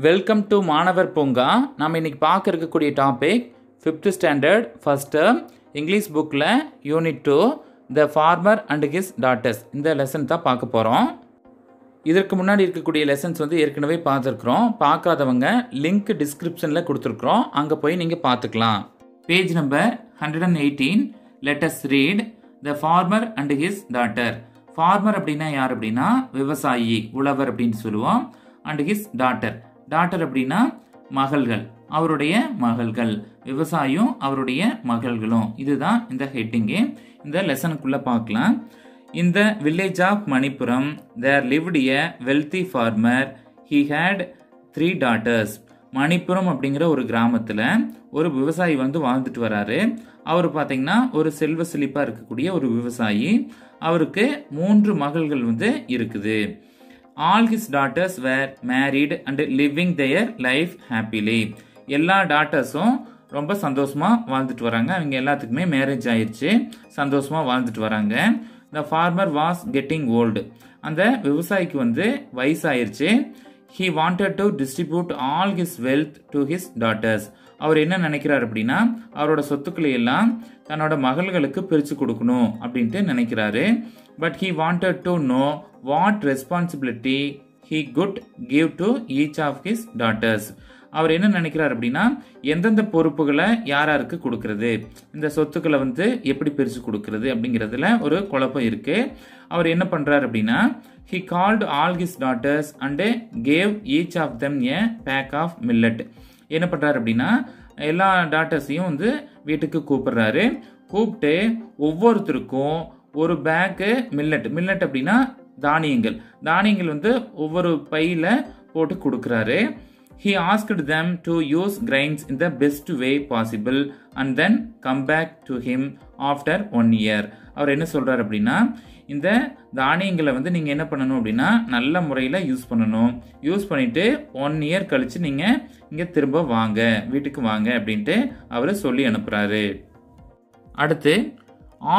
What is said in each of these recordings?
Welcome to மாணவர் பூங்கா. நம்ம இன்னைக்கு பார்க்க இருக்கக்கூடிய topic 5th standard first term English புக்கில் unit 2 the farmer and his daughters இந்த லெசன் தான் பார்க்க போகிறோம். இதற்கு முன்னாடி இருக்கக்கூடிய லெசன்ஸ் ஏற்கனவே பார்த்துருக்குறோம். பார்க்காதவங்க லிங்க் டிஸ்கிரிப்ஷனில் கொடுத்துருக்குறோம், அங்கே போய் நீங்கள் பார்த்துக்கலாம். Page number 118. Let us read the farmer and his daughter. Farmer அப்படின்னா யார் அப்படின்னா விவசாயி, உழவர் அப்படின்னு சொல்லுவோம். அண்ட் ஹிஸ் டாட்டர், டாட்டர் அப்படின்னா மகள்கள், அவருடைய மகள்கள், விவசாயம் அவருடைய மகள்களும். இதுதான் இந்த ஹெட்டிங்கு. இந்த லெசனுக்குள்ள பார்க்கலாம். In the village of Manipuram, there lived a wealthy farmer. He had 3 daughters. Manipuram அப்படிங்கிற ஒரு கிராமத்தில் ஒரு விவசாயி வாழ்ந்துட்டு வராரு. அவர் பார்த்தீங்கன்னா ஒரு செல்வ செழிப்பாக இருக்கக்கூடிய ஒரு விவசாயி. அவருக்கு 3 மகள்கள் இருக்குது. All his daughters were married and living their life happily. எல்லா டாட்டர்ஸும் ரொம்ப சந்தோஷமா வாழ்ந்துட்டு வராங்க. அவங்க எல்லாத்துக்குமே மேரேஜ் ஆயிடுச்சு, சந்தோஷமா வாழ்ந்துட்டு வராங்க. The farmer was getting old. அந்த விவசாயிக்கு வயசாயிருச்சு. He wanted to distribute all his wealth to his daughters. அவர் என்ன நினைக்கிறார் அப்படின்னா அவரோட சொத்துக்களை எல்லாம் தன்னோட மகள்களுக்கு பிரிச்சு கொடுக்கணும் அப்படின்ட்டு நினைக்கிறாரு. But he wanted to know what responsibility he could give to each of his daughters. அவர் என்ன நினைக்கிறார் அப்படின்னா எந்தெந்த பொறுப்புகளை யாராருக்கு கொடுக்கறது, இந்த சொத்துக்களை எப்படி பிரிச்சு கொடுக்கறது அப்படிங்கிறதுல ஒரு குழப்பம் இருக்கு. அவர் என்ன பண்றாரு அப்படின்னா he called all his daughters and gave each of them a pack of millet. என்ன பண்றாரு அப்படின்னா எல்லா டாட்டர்ஸையும் வீட்டுக்கு கூப்பிடுறாரு. கூப்பிட்டு ஒவ்வொருத்தருக்கும் ஒரு பேக்கு மில்லட், மில்லட் அப்படின்னா தானியங்கள், தானியங்கள் ஒவ்வொரு பையில போட்டு கொடுக்கறாரு. He asked them to use grains in the best way possible and then come back to him after 1 year. அவர் என்ன சொல்றாரு அப்படின்னா இந்த தானியங்களை நீங்க என்ன பண்ணணும் அப்படின்னா நல்ல முறையில் யூஸ் பண்ணணும். யூஸ் பண்ணிட்டு 1 year கழிச்சு நீங்க இங்க திரும்ப வாங்க, வீட்டுக்கு வாங்க அப்படின்ட்டு அவர் சொல்லி அனுப்புறாரு. அடுத்து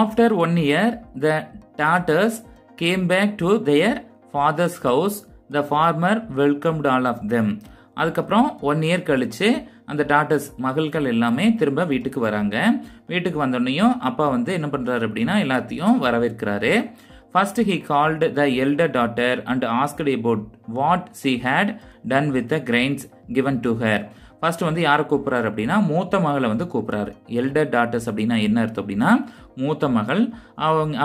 after 1 year the daughters came back to their father's house. The farmer welcomed all of them. அதுக்கப்புறம் 1 year கழிச்சு அந்த டாட்டர்ஸ் மகள்கள் எல்லாமே திரும்ப வீட்டுக்கு வராங்க. வீட்டுக்கு வந்தோடனையும் அப்பா என்ன பண்றாரு அப்படின்னா எல்லாத்தையும் வரவேற்கிறாரு. First he called the elder daughter and asked about what she had done with the grains given to her. First யாரை கூப்பிட்றாரு அப்படின்னா மூத்த மகளை கூப்பிட்றாரு. எல்டர் டாட்டர்ஸ் அப்படின்னா என்ன அர்த்தம் அப்படின்னா மூத்த மகள்.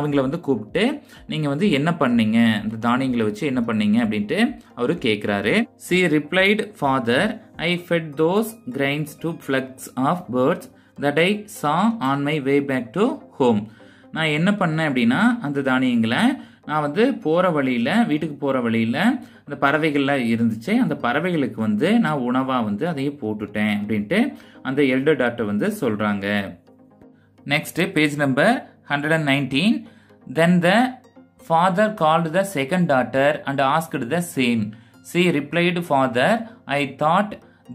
அவங்கள கூப்பிட்டு நீங்க என்ன பண்ணீங்க, இந்த தானியங்களை வச்சு என்ன பண்ணீங்க அப்படின்ட்டு அவரு கேட்கிறாரு. She replied, Father, I fed those grains to flocks of birds that I saw on my way back to home. நான் என்ன பண்ணேன் அப்படின்னா அந்த தானியங்களை நான் போற வழியில, வீட்டுக்கு போற வழியில அந்த பறவைகள்லாம் இருந்துச்சு, அந்த பறவைகளுக்கு நான் உணவா அதையே போட்டுட்டேன் அப்படின்ட்டு அந்த எல்டர் டாட்டர் சொல்றாங்க. Next page number 119. Then the father called the second daughter and asked the same. She replied, Father, I thought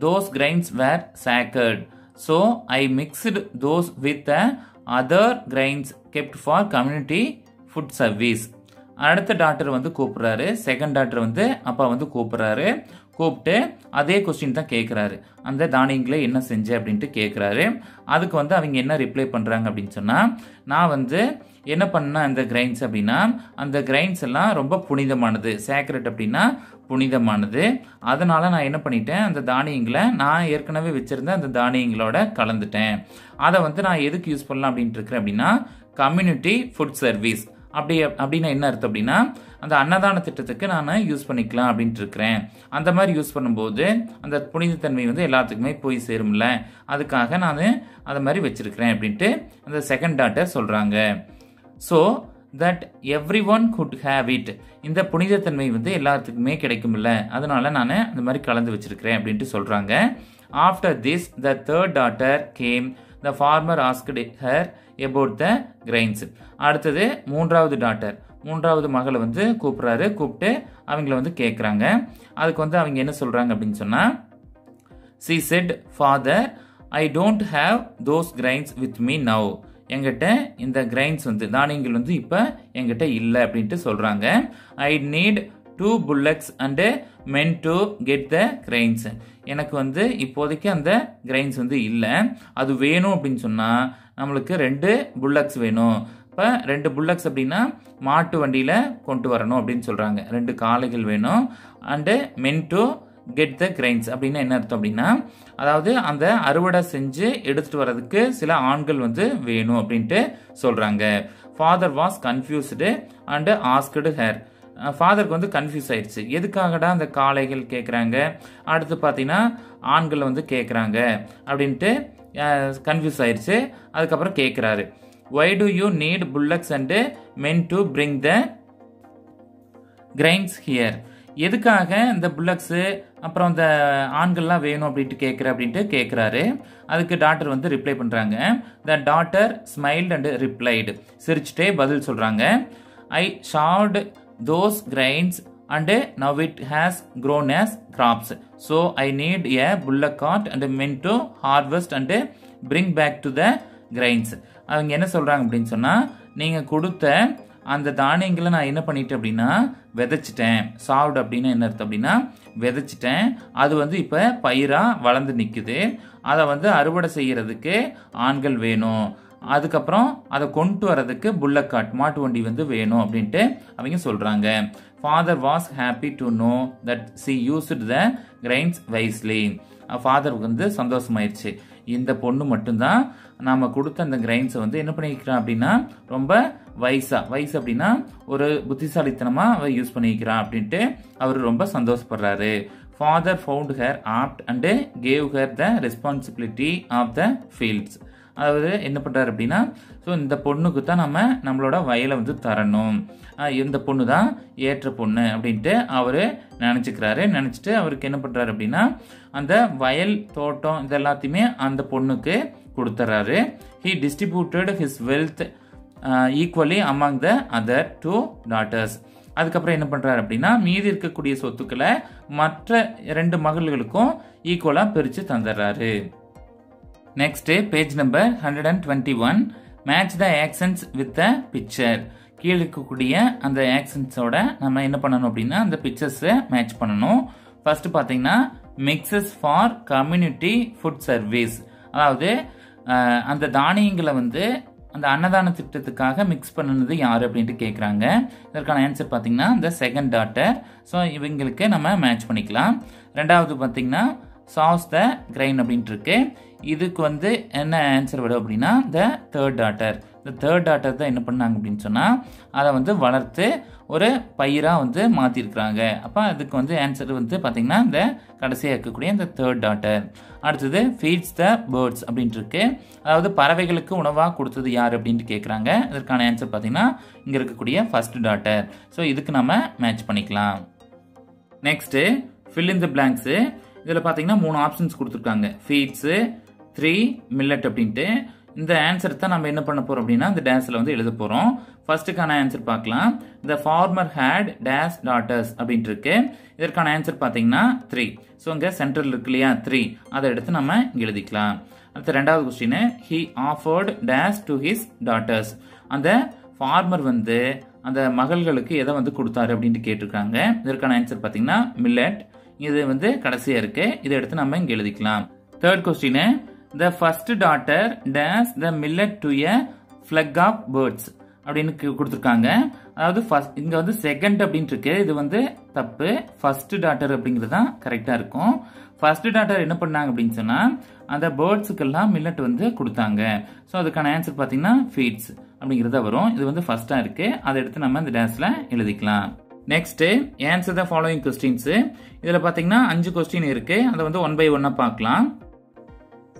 those grains were sacred, so I mixed those with the other grains kept for community food service. அடுத்த doctor கூப்பிடுறாரு. Second doctor அப்பா கூப்பிடுறாரு. கூப்பிட்டு அதே question தான் கேட்குறாரு. அந்த தானியங்களை என்ன செஞ்ச அப்படின்ட்டு கேட்குறாரு. அதுக்கு அவங்க என்ன ரிப்ளை பண்ணுறாங்க அப்படின்னு சொன்னால் நான் என்ன பண்ண அந்த கிரைன்ஸ் அப்படின்னா அந்த கிரைன்ஸ் எல்லாம் ரொம்ப புனிதமானது. சேக்ரெட் அப்படின்னா புனிதமானது. அதனால நான் என்ன பண்ணிட்டேன், அந்த தானியங்களை நான் ஏற்கனவே வச்சிருந்த அந்த தானியங்களோட கலந்துட்டேன். அதை நான் எதுக்கு யூஸ் பண்ணலாம் அப்படின்ட்டு இருக்கிறேன் அப்படின்னா கம்யூனிட்டி ஃபுட் சர்வீஸ் அப்படின்னா என்ன அர்த்தம் அப்படின்னா அந்த அன்னதான திட்டத்துக்கு நான் யூஸ் பண்ணிக்கலாம் அப்படின்ட்டு இருக்கிறேன். அந்த மாதிரி யூஸ் பண்ணும்போது அந்த புனிதத்தன்மை எல்லாத்துக்குமே போய் சேரும்ல, அதுக்காக நான் அதை மாதிரி வச்சிருக்கிறேன் அப்படின்ட்டு அந்த செகண்ட் டாட்டர் சொல்றாங்க. So that every one good have it. இந்த புனிதத்தன்மை எல்லாத்துக்குமே கிடைக்கும்ல, அதனால நான் அந்த மாதிரி கலந்து வச்சிருக்கிறேன் அப்படின்ட்டு சொல்றாங்க. After this the third daughter game. The farmer asked her about the grains. அடுத்தது மூன்றாவது டாட்டர், மூன்றாவது மகளை கூப்பிடுறாரு. கூப்பிட்டு அவங்கள கேட்குறாங்க. அதுக்கு அவங்க என்ன சொல்றாங்க அப்படின்னு சொன்னா she said, Father, I don't have those grains with me now. என்கிட்ட இந்த கிரைன்ஸ் தானியங்கள் இப்போ என்கிட்ட இல்லை அப்படின்ட்டு சொல்றாங்க. I need 2 bullocks and men to get the grains. எனக்கு வந்து இப்போதைக்கு அந்த கிரெயின்ஸ் வந்து இல்லை, அது வேணும் அப்படின்னு சொன்னால் நம்மளுக்கு 2 புல்லக்ஸ் வேணும். இப்போ 2 புல்லக்ஸ் அப்படின்னா மாட்டு வண்டியில் கொண்டு வரணும் அப்படின்னு சொல்கிறாங்க. 2 காளைகள் வேணும். And men to get the grains அப்படின்னா என்ன அர்த்தம் அப்படின்னா, அதாவது அந்த அறுவடை செஞ்சு எடுத்துகிட்டு வர்றதுக்கு சில ஆண்கள் வந்து வேணும் அப்படின்ட்டு சொல்கிறாங்க. Father was confused and asked her. ஃபாதருக்கு வந்து கன்ஃபியூஸ் ஆயிடுச்சு, எதுக்காகடா அந்த காளைகள் கேட்குறாங்க, அடுத்து பார்த்தீங்கன்னா ஆண்கள் வந்து கேட்குறாங்க அப்படின்ட்டு கன்ஃபியூஸ் ஆயிடுச்சு. அதுக்கப்புறம் கேட்குறாரு, why do you need bullocks and men to bring the grains here? எதுக்காக இந்த புல்லக்ஸு அப்புறம் இந்த ஆண்கள்லாம் வேணும் அப்படின்ட்டு அப்படின்ட்டு கேட்குறாரு. அதுக்கு டாக்டர் வந்து ரிப்ளை பண்ணுறாங்க. The daughter smiled and replied, சிரிச்சுட்டே பதில் சொல்கிறாங்க. ஐ short those grains and now it has grown as crops, so I need a bullock cart and men to harvest and bring back to the grains. அவங்க என்ன சொல்கிறாங்க அப்படின்னு சொன்னால், நீங்கள் கொடுத்த அந்த தானியங்களை நான் என்ன பண்ணிட்டேன் அப்படின்னா விதைச்சிட்டேன். சாவ்டு அப்படின்னு என்ன அர்த்தம் அப்படின்னா விதைச்சிட்டேன், அது வந்து இப்போ பயிராக வளர்ந்து நிற்குது. அதை வந்து அறுவடை செய்கிறதுக்கு ஆண்கள் வேணும், அதுக்கப்புறம் அதை கொண்டு வரதுக்கு புல்லக் காட் மாட்டு வண்டி வந்து வேணும் அப்படின்ட்டு அவங்க சொல்கிறாங்க. Father was happy to know that she used the grains wisely. ஃபாதருக்கு வந்து சந்தோஷமாயிடுச்சு, இந்த பொண்ணு மட்டும்தான் நாம் கொடுத்த அந்த கிரெயின்ஸை வந்து என்ன பண்ணிக்கிறான் அப்படின்னா ரொம்ப வயசு அப்படின்னா ஒரு புத்திசாலித்தனமாக யூஸ் பண்ணிக்கிறான் அப்படின்ட்டு அவர் ரொம்ப சந்தோஷப்படுறாரு. Father found her apt and gave her the responsibility of the fields. அதாவது என்ன பண்ணுறாரு அப்படின்னா, ஸோ இந்த பொண்ணுக்கு தான் நம்மளோட வயலை வந்து தரணும், இந்த பொண்ணு தான் ஏற்ற பொண்ணு அப்படின்ட்டு அவர் நினச்சிட்டு அவருக்கு என்ன பண்ணுறாரு அப்படின்னா அந்த வயல் தோட்டம் இது எல்லாத்தையுமே அந்த பொண்ணுக்கு கொடுத்துட்றாரு. He distributed his wealth equally among the other 2 daughters. அதுக்கப்புறம் என்ன பண்ணுறாரு அப்படின்னா மீதி இருக்கக்கூடிய சொத்துக்களை மற்ற 2 மகள்களுக்கும் ஈக்குவலாக பிரித்து தந்துடுறாரு. Next page number 121. Match the actions with the picture. கீழே இருக்கக்கூடிய அந்த ஆக்சன்ஸோட நம்ம என்ன பண்ணணும் அப்படின்னா அந்த பிக்சர்ஸை மேட்ச் பண்ணணும். ஃபர்ஸ்ட் பார்த்தீங்கன்னா mixes for community food service, அதாவது அந்த தானியங்களை வந்து அந்த அன்னதான திட்டத்துக்காக மிக்ஸ் பண்ணினது யார் அப்படின்ட்டு கேட்குறாங்க. இதற்கான ஆன்சர் பார்த்தீங்கன்னா இந்த செகண்ட் டாட்டர். ஸோ இவங்களுக்கு நம்ம மேட்ச் பண்ணிக்கலாம். ரெண்டாவது பார்த்தீங்கன்னா சாஸ் த கிரைன் அப்படின்ட்டு இருக்கு. இதுக்கு வந்து என்ன ஆன்சர் வரும் அப்படின்னா த தேர்ட் டாட்டர். இந்த தேர்ட் டாட்டர் தான் என்ன பண்ணாங்க அப்படின்னு சொன்னால் அதை வந்து வளர்த்து ஒரு பயிராக வந்து மாற்றிருக்கிறாங்க. அப்போ அதுக்கு வந்து ஆன்சர் வந்து பார்த்திங்கன்னா இந்த கடைசியாக இருக்கக்கூடிய இந்த தேர்ட் டாட்டர். அடுத்தது ஃபீட்ஸ் த பேர்ட்ஸ் அப்படின்ட்டு இருக்கு, அதாவது பறவைகளுக்கு உணவாக கொடுத்தது யார் அப்படின்ட்டு கேட்குறாங்க. இதற்கான ஆன்சர் பார்த்திங்கன்னா இங்கே இருக்கக்கூடிய ஃபர்ஸ்ட் டாட்டர். ஸோ இதுக்கு நம்ம மேட்ச் பண்ணிக்கலாம். Next fill in the blanks. இதில் பார்த்தீங்கன்னா 3 ஆப்ஷன்ஸ் கொடுத்துருக்காங்க, ஃபீட்ஸு 3 மில்லட் அப்படின்ட்டு. இந்த ஆன்சர் தான் நம்ம என்ன பண்ண போகிறோம் அப்படின்னா இந்த டேஸில் வந்து எழுத போகிறோம். ஃபர்ஸ்ட்டுக்கான ஆன்சர் பார்க்கலாம். த ஃபார்மர் ஹேட் டேஸ் டாட்டர்ஸ் அப்படின்ட்டு இருக்கு. இதற்கான ஆன்சர் பார்த்தீங்கன்னா 3. ஸோ இங்கே சென்ட்ரல் இருக்கு இல்லையா 3, அதை எடுத்து நம்ம இங்கே எழுதிக்கலாம். அடுத்த ரெண்டாவது question, he offered days to his daughters. அந்த ஃபார்மர் வந்து அந்த மகள்களுக்கு எதை வந்து கொடுத்தாரு அப்படின்ட்டு கேட்டிருக்காங்க. இதற்கான ஆன்சர் பார்த்தீங்கன்னா மில்லட். இது வந்து கடைசியாக இருக்கு, இதை எடுத்து நம்ம இங்கே எழுதிக்கலாம். Third question, the first daughter டேஸ் the millet to a flock of birds அப்படின்னு கொடுத்துருக்காங்க. அதாவது இங்கே வந்து செகண்ட் அப்படின்ட்டு இருக்கு, இது வந்து தப்பு. ஃபர்ஸ்ட் டாட்டர் அப்படிங்கிறது தான் கரெக்டாக இருக்கும். ஃபர்ஸ்ட் டாட்டர் என்ன பண்ணாங்க அப்படின்னு சொன்னால் அந்த பேர்ட்ஸுக்கெல்லாம் மில்லட் வந்து கொடுத்தாங்க. ஸோ அதுக்கான ஆன்சர் பார்த்தீங்கன்னா ஃபீட்ஸ் அப்படிங்கிறத வரும். இது வந்து ஃபர்ஸ்ட்டாக இருக்கு, அதை எடுத்து நம்ம இந்த டேஸில் எழுதிக்கலாம். Next answer the following questions. இதில் பார்த்தீங்கன்னா 5 கொஸ்டின் இருக்கு, அதை வந்து 1 by 1 பார்க்கலாம்.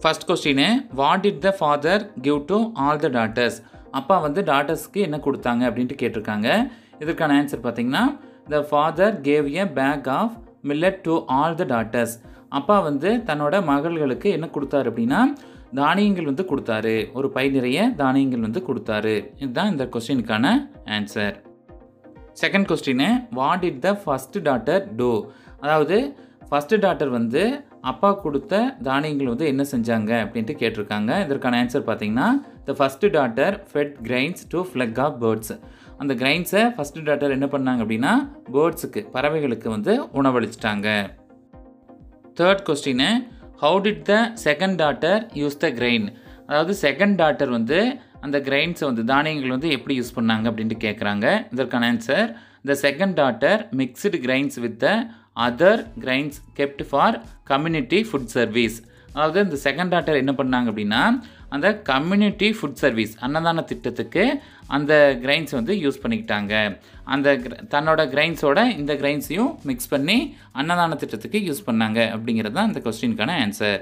First question, what did the father give to all the daughters. அப்பா வந்து டாட்டர்ஸ்க்கு என்ன கொடுத்தாங்க அப்படின்ட்டு கேட்டிருக்காங்க. இதற்கான ஆன்சர் பார்த்தீங்கன்னா the father gave a bag of millet to all the daughters. அப்பா வந்து தன்னோட மகள்களுக்கு என்ன கொடுத்தாரு அப்படின்னா தானியங்கள் வந்து கொடுத்தாரு, ஒரு பை நிறைய தானியங்கள் வந்து கொடுத்தாரு. இதுதான் இந்த கொஸ்டினுக்கான answer. Second question, what did the first daughter do. அதாவது ஃபர்ஸ்ட் டாட்டர் வந்து அப்பா கொடுத்த தானியங்கள் வந்து என்ன செஞ்சாங்க அப்படின்ட்டு கேட்டிருக்காங்க. இதற்கான ஆன்சர் பார்த்தீங்கன்னா the first daughter fed grains to flock of birds. அந்த கிரைன்ஸை ஃபர்ஸ்ட் டாட்டர் என்ன பண்ணாங்க அப்படின்னா பேர்ட்ஸுக்கு பறவைகளுக்கு வந்து உணவளிச்சிட்டாங்க. Third question, how did the second daughter use the grain? அதாவது செகண்ட் டாட்டர் வந்து அந்த கிரைன்ஸை வந்து தானியங்கள் வந்து எப்படி யூஸ் பண்ணாங்க அப்படின்ட்டு கேட்குறாங்க. இதற்கான answer the second daughter mixed grains with the other grains kept for community food service. அதாவது இந்த செகண்ட் டாட்டர் என்ன பண்ணாங்க அப்படின்னா அந்த கம்யூனிட்டி ஃபுட் சர்வீஸ் அன்னதான திட்டத்துக்கு அந்த கிரைன்ஸ் வந்து யூஸ் பண்ணிக்கிட்டாங்க. அந்த தன்னோட கிரைன்ஸோட இந்த கிரைன்ஸையும் மிக்ஸ் பண்ணி அன்னதான திட்டத்துக்கு யூஸ் பண்ணாங்க அப்படிங்கிறது தான் இந்த கொஸ்டினுக்கான answer.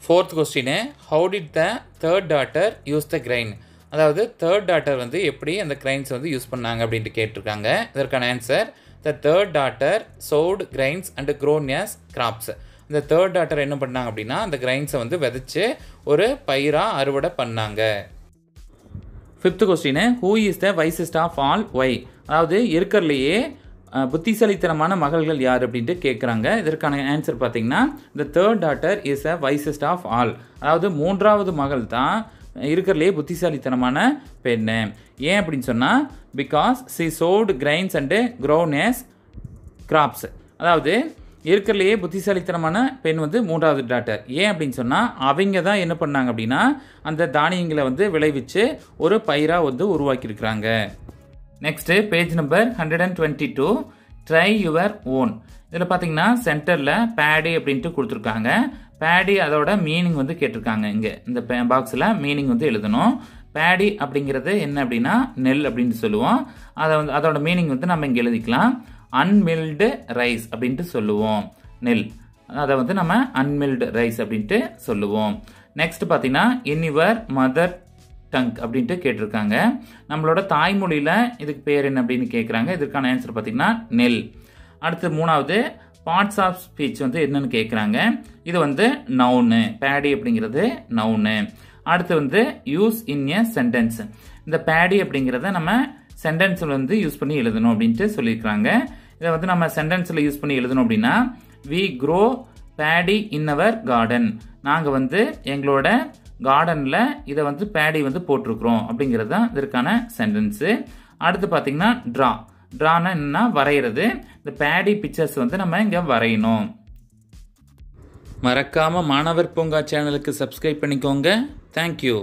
Fourth question, how did the third daughter use the grain? அதாவது தேர்ட் டாட்டர் வந்து எப்படி அந்த கிரைன்ஸ் வந்து யூஸ் பண்ணாங்க அப்படின்ட்டு கேட்டிருக்காங்க. இதற்கான answer the third daughter sowed grains and grown as crops. இந்த தேர்ட் டாட்டர் என்ன பண்ணாங்க அப்படின்னா அந்த கிரைன்ஸை வந்து விதைச்சு ஒரு பயிராக அறுவடை பண்ணாங்க. Fifth question, who is the wisest of all why? அதாவது இருக்கிறதுலையே புத்திசாலித்தனமான மகள்கள் யார் அப்படின்ட்டு கேட்குறாங்க. இதற்கான ஆன்சர் பார்த்தீங்கன்னா the third daughter is a wisest of all. அதாவது மூன்றாவது மகள் தான் இருக்கிறதுலே புத்திசாலித்தனமான பெண்ணு. ஏன் அப்படின்னு சொன்னால் because she sowed grains and grown as crops. அதாவது இருக்கிறதுலையே புத்திசாலித்தனமான பெண் வந்து மூன்றாவது டாட்டர். ஏன் அப்படின்னு சொன்னால் அவங்க தான் என்ன பண்ணாங்க அப்படின்னா அந்த தானியங்களை வந்து விளைவிச்சு ஒரு பயிராக வந்து உருவாக்கியிருக்கிறாங்க. Next page number 122, try your own. இதில் பார்த்தீங்கன்னா சென்டரில் பேடி அப்படின்ட்டு கொடுத்துருக்காங்க. பேடி அதோட மீனிங் வந்து கேட்டிருக்காங்க. இங்கே இந்த பாக்ஸில் மீனிங் வந்து எழுதணும். பேடி அப்படிங்கிறது என்ன அப்படின்னா நெல் அப்படின்னு சொல்லுவோம். அதை வந்து அதோட மீனிங் வந்து நம்ம இங்கே எழுதிக்கலாம். அன்மில்டு ரைஸ் அப்படின்ட்டு சொல்லுவோம். நெல் அதை வந்து நம்ம அன்மில்டு ரைஸ் அப்படின்ட்டு சொல்லுவோம். நெக்ஸ்ட் பார்த்தீங்கன்னா இன் யுவர் மதர் டங் அப்படின்ட்டு கேட்டிருக்காங்க. நம்மளோட தாய்மொழியில் இதுக்கு பேர் என்ன அப்படின்னு கேட்குறாங்க. இதற்கான ஆன்சர் பார்த்தீங்கன்னா நெல். அடுத்து மூணாவது பார்ட்ஸ் ஆஃப் ஸ்பீச் வந்து என்னன்னு கேட்குறாங்க. இது வந்து நவுனு. பேடி அப்படிங்கிறது நவுனு. அடுத்து வந்து யூஸ் இன் எ சென்டென்ஸ். இந்த பேடி அப்படிங்கிறத நம்ம சென்டென்ஸில் வந்து யூஸ் பண்ணி எழுதணும் அப்படின்ட்டு சொல்லியிருக்கிறாங்க. இதை வந்து நம்ம சென்டென்ஸில் யூஸ் பண்ணி எழுதணும் அப்படின்னா we grow paddy in our garden. நாங்கள் வந்து எங்களோட கார்டனில் இதை வந்து பேடி வந்து போட்டிருக்கிறோம் அப்படிங்கிறது தான் இதற்கான சென்டென்ஸு. அடுத்து பார்த்தீங்கன்னா ட்ரா. ட்ரானா என்னன்னா வரைகிறது. இந்த பேடி பிக்சர்ஸ் வந்து நம்ம இங்கே வரையணும். மறக்காமல் மாணவர் பூங்கா சேனலுக்கு சப்ஸ்கிரைப் பண்ணிக்கோங்க. தேங்க்யூ.